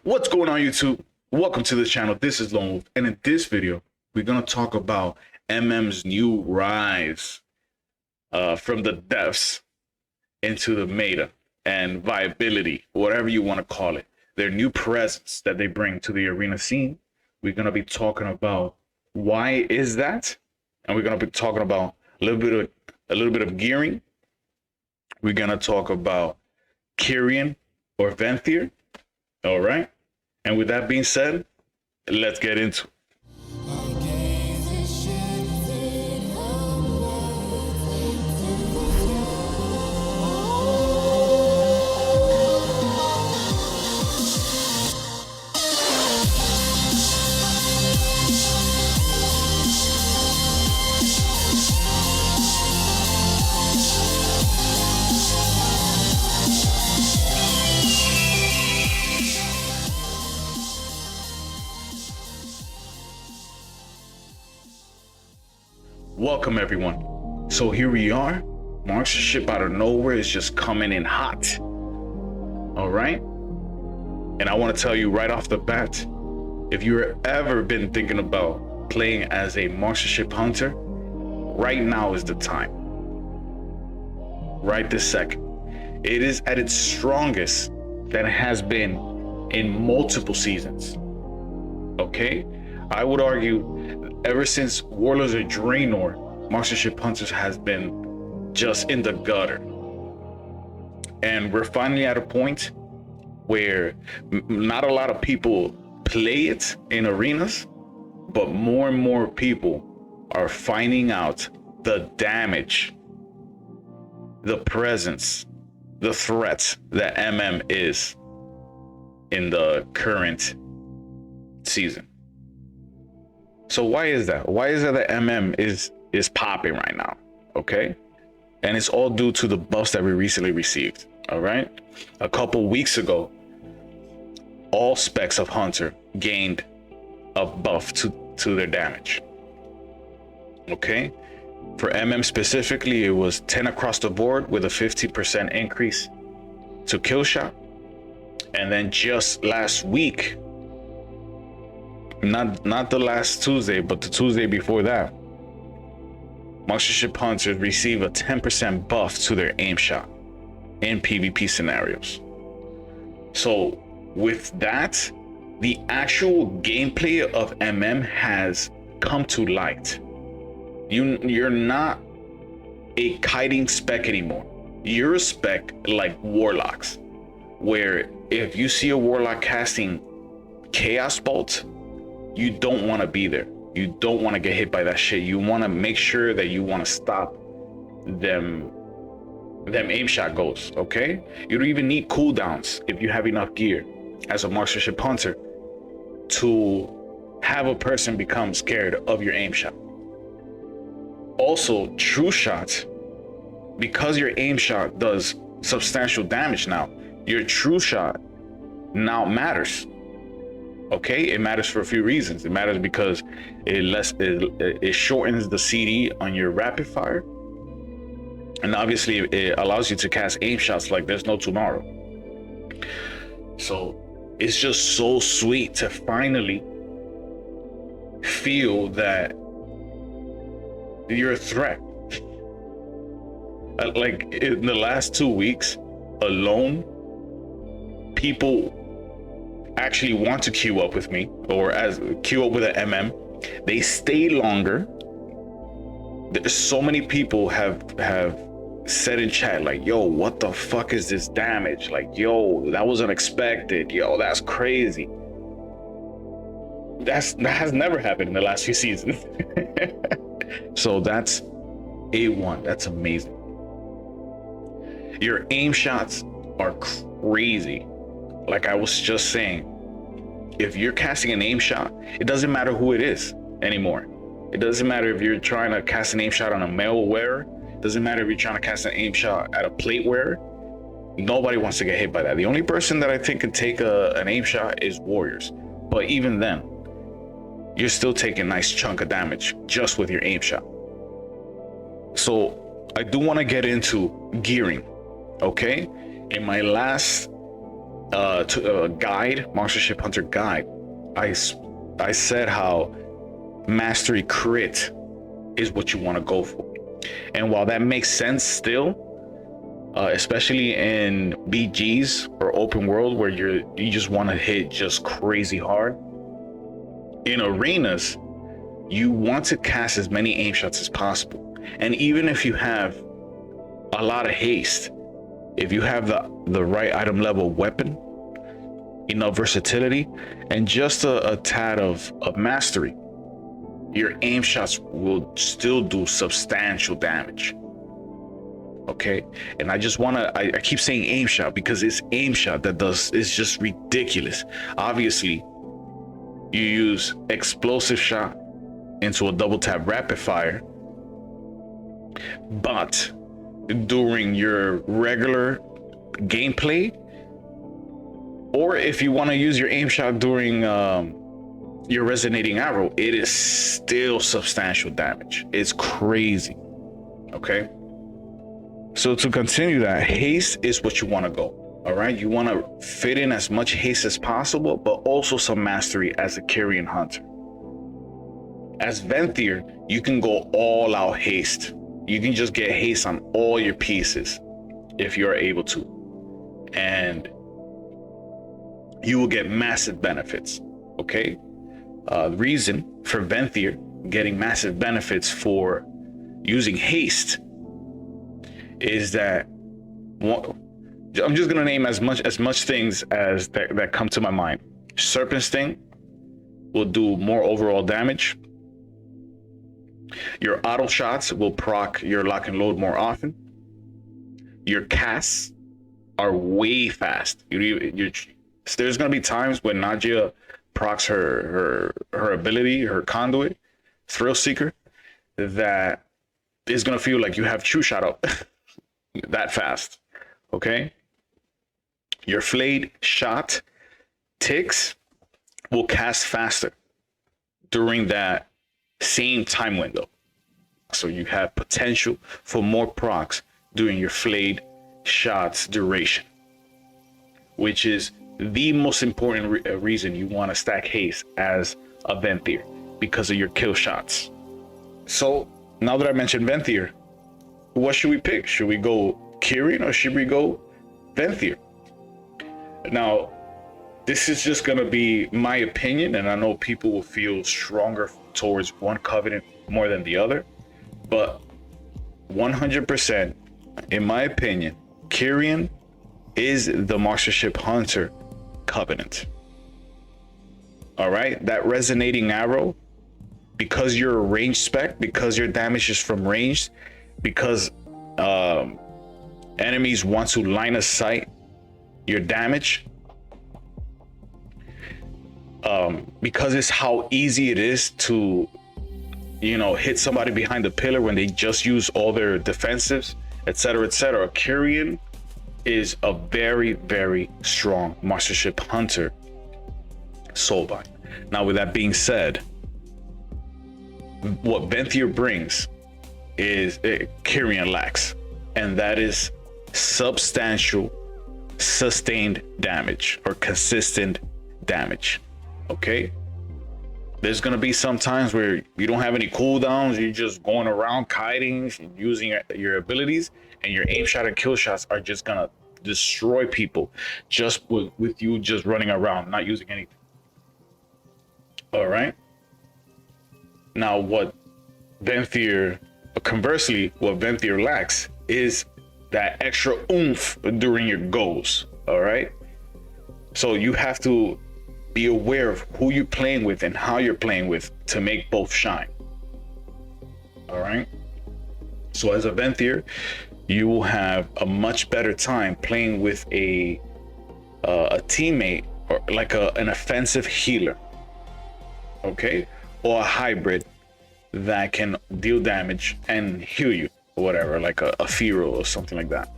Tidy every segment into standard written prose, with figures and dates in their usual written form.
What's going on, YouTube? Welcome to the channel. This is Lone Wolf, and in this video we're going to talk about MM's new rise from the depths into the meta and viability, whatever you want to call it, their new presence that they bring to the arena scene. We're going to be talking about why is that, and we're going to be talking about a little bit of gearing. We're going to talk about Kyrian or Venthyr. All right. And with that being said, let's get into it. Welcome everyone. So here we are. Marksmanship out of nowhere is just coming in hot. All right. And I want to tell you right off the bat, if you've ever been thinking about playing as a marksmanship hunter, right now is the time. Right this second. It is at its strongest that it has been in multiple seasons. Okay. I would argue ever since Warlords of Draenor, marksmanship hunters has been just in the gutter. And we're finally at a point where not a lot of people play it in arenas, but more and more people are finding out the damage, the presence, the threat that MM is in the current season. So why is that? Why is it that MM is popping right now? Okay. And it's all due to the buffs that we recently received. All right. A couple weeks ago, all specs of Hunter gained a buff to their damage. Okay. For MM specifically, it was 10 across the board with a 50% increase to kill shot. And then just last week, not the last Tuesday, but the Tuesday before that, marksmanship hunters receive a 10% buff to their aim shot in PvP scenarios. So with that, the actual gameplay of MM has come to light. You're not a kiting spec anymore. You're a spec like warlocks, where if you see a warlock casting chaos bolt, you don't want to be there. You don't want to get hit by that shit. You want to make sure that you want to stop them aim shot goals. Okay. You don't even need cooldowns if you have enough gear as a marksmanship hunter to have a person become scared of your aim shot. Also, true shots, because your aim shot does substantial damage now, your true shot now matters. Okay, it matters for a few reasons. It matters because it shortens the CD on your rapid fire, and obviously it allows you to cast aim shots like there's no tomorrow. So it's just so sweet to finally feel that you're a threat. Like in the last 2 weeks alone, people actually want to queue up with me, or as queue up with an MM. They stay longer. There's so many people have said in chat like, yo, what the fuck is this damage? Like, yo, that was unexpected. Yo, that's crazy. That has never happened in the last few seasons. So that's A1. That's amazing. Your aim shots are crazy. Like I was just saying, if you're casting an aim shot, it doesn't matter who it is anymore. It doesn't matter if you're trying to cast an aim shot on a mail wearer. It doesn't matter if you're trying to cast an aim shot at a plate wearer. Nobody wants to get hit by that. The only person that I think can take an aim shot is warriors. But even then, you're still taking a nice chunk of damage just with your aim shot. So I do want to get into gearing. Okay, in my last guide, Monstership Hunter guide, I said how mastery crit is what you want to go for. And while that makes sense still, especially in BGs or open world where you just want to hit just crazy hard, in arenas you want to cast as many aim shots as possible. And even if you have a lot of haste, if you have the right item level weapon, enough versatility, and just a tad of mastery, your aim shots will still do substantial damage. Okay, and I just want to, I keep saying aim shot because it's aim shot that does, it's just ridiculous. Obviously, you use explosive shot into a double tap rapid fire, but during your regular gameplay, or if you want to use your aim shot during your resonating arrow, it is still substantial damage. It's crazy. Okay, so to continue that, haste is what you want to go. All right, you want to fit in as much haste as possible, but also some mastery as a Kyrian hunter. As Venthyr, you can go all out haste. You can just get haste on all your pieces if you're able to, and you will get massive benefits. Okay, the reason for Venthyr getting massive benefits for using haste is that I'm just gonna name as much things as that come to my mind. Serpent Sting will do more overall damage. Your auto shots will proc your lock and load more often. Your casts are way fast. There's gonna be times when Nadia procs her ability, her conduit, Thrill Seeker, that is gonna feel like you have True Shot up that fast. Okay. Your flayed shot ticks will cast faster during that same time window. So you have potential for more procs during your flayed shots duration, which is the most important reason you want to stack haste as a Venthyr, because of your kill shots. So now that I mentioned Venthyr, what should we pick? Should we go Kyrian or should we go Venthyr? Now, this is just going to be my opinion, and I know people will feel stronger towards one covenant more than the other, but 100%, in my opinion, Kyrian is the Monstership Hunter covenant. All right, that resonating arrow, because you're a range spec, because your damage is from range, because enemies want to line of sight your damage, because it's how easy it is to, hit somebody behind the pillar when they just use all their defensives, etc., etc. Kyrian is a very, very strong Monstership Hunter soulbind. Now, with that being said, what Venthyr brings is Kyrian lacks, and that is substantial sustained damage or consistent damage. Okay, there's gonna be some times where you don't have any cooldowns, you're just going around kiting, using your abilities, and your aim shot and kill shots are just gonna destroy people just with you just running around not using anything. All right, now conversely, what Venthyr lacks is that extra oomph during your goals. All right, so you have to be aware of who you're playing with and how you're playing with to make both shine. All right, so as a Venthyr, you will have a much better time playing with a teammate, or like an offensive healer, okay, or a hybrid that can deal damage and heal you, or whatever, like a Firo or something like that.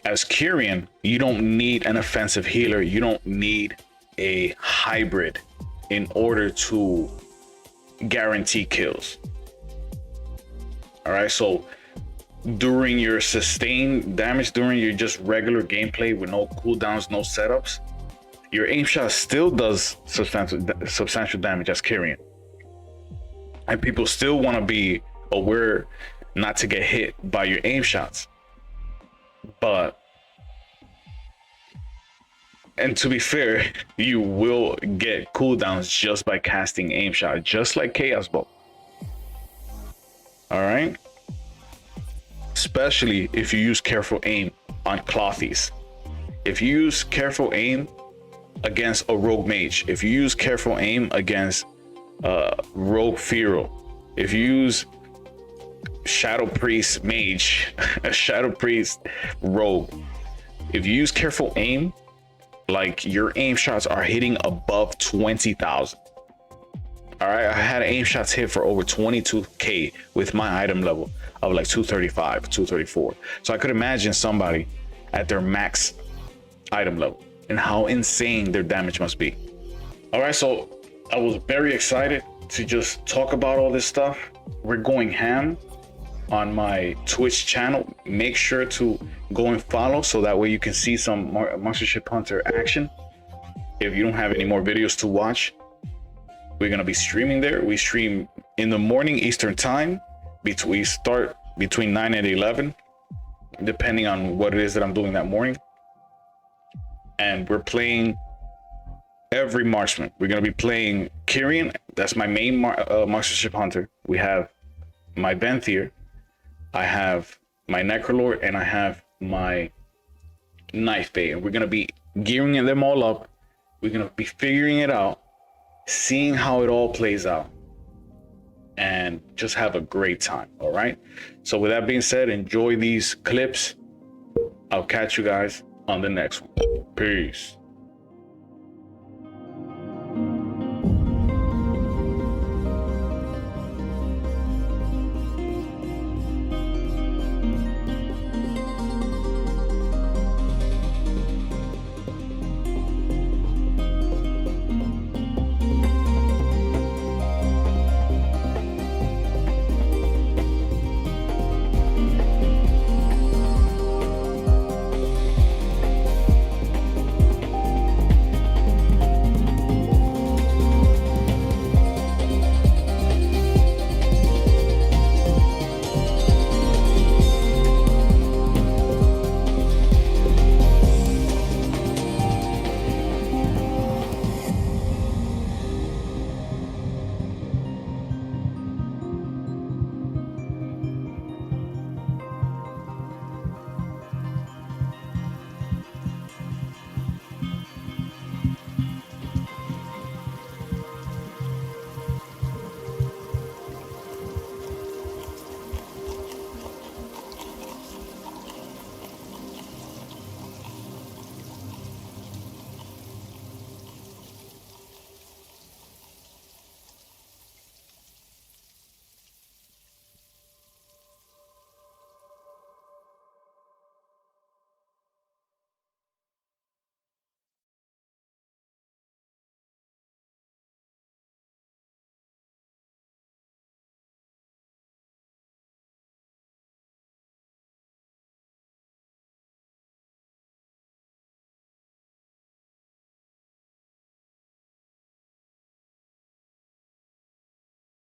As Kyrian, you don't need an offensive healer. You don't need a hybrid in order to guarantee kills. All right, so during your sustained damage, during your just regular gameplay with no cooldowns, no setups, your aim shot still does substantial damage as Kyrian. And people still want to be aware not to get hit by your aim shots. But, and to be fair, you will get cooldowns just by casting aim shot, just like Chaos Bolt. All right? Especially if you use careful aim on Clothies. If you use careful aim against a rogue mage, if you use careful aim against rogue Feral, if you use Shadow Priest mage, a Shadow Priest rogue, if you use careful aim, like your aim shots are hitting above 20,000. All right, I had aim shots hit for over 22k with my item level of like 235, 234. So I could imagine somebody at their max item level and how insane their damage must be. All right, so I was very excited to just talk about all this stuff. We're going ham on my Twitch channel. Make sure to go and follow so that way you can see some more Monstership Hunter action. If you don't have any more videos to watch, we're gonna be streaming there. We stream in the morning Eastern time. We start between 9 and 11, depending on what it is that I'm doing that morning. And we're playing every marksman. We're gonna be playing Kyrian. That's my main Monstership Hunter. We have my Venthyr, I have my Necrolord, and I have my Knife Bay. And we're gonna be gearing them all up. We're gonna be figuring it out, seeing how it all plays out, and just have a great time. All right, so with that being said, enjoy these clips. I'll catch you guys on the next one. Peace.